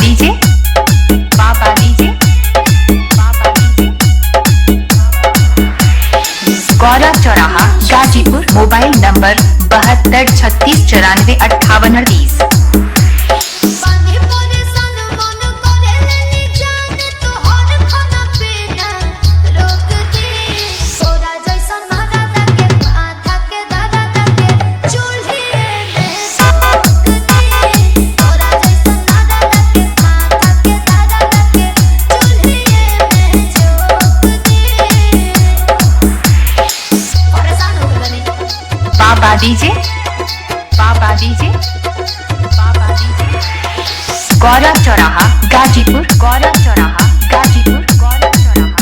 DJ बाबा DJ बाबा DJ गौरव चौराहा गाजीपुर। Mobile number 7236945838। बाबा डीजे बाबा डीजे बाबा डीजे गौरव चौराहा गाजीपुर। गौरव चौराहा गाजीपुर। गौरव चौराहा गाजीपुर।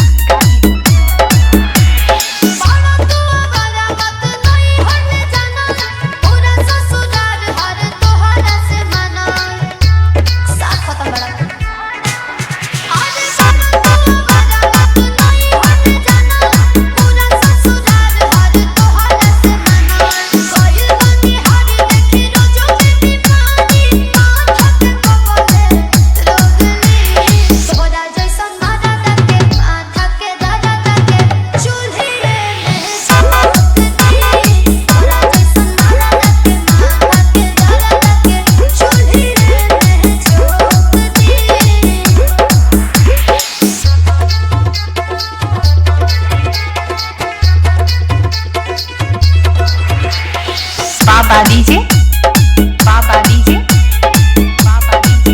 बाबा डीजे बाबा डीजे बाबा डीजे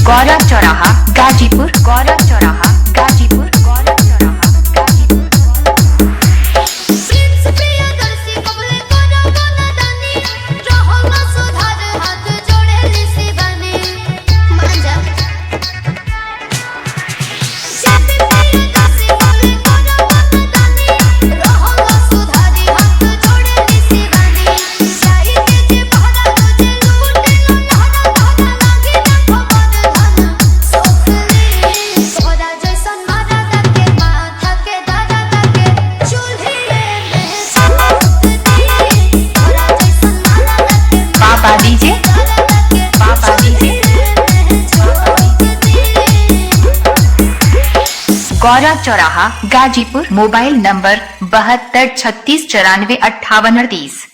गौरव चौराहा गाजीपुर। गौरव चौराहा गाजीपुर। गौरव चौराहा गाजीपुर। बाबा डीजे बाबा डीजे गौरव चौराहा गाजीपुर। Mobile number 7236945838।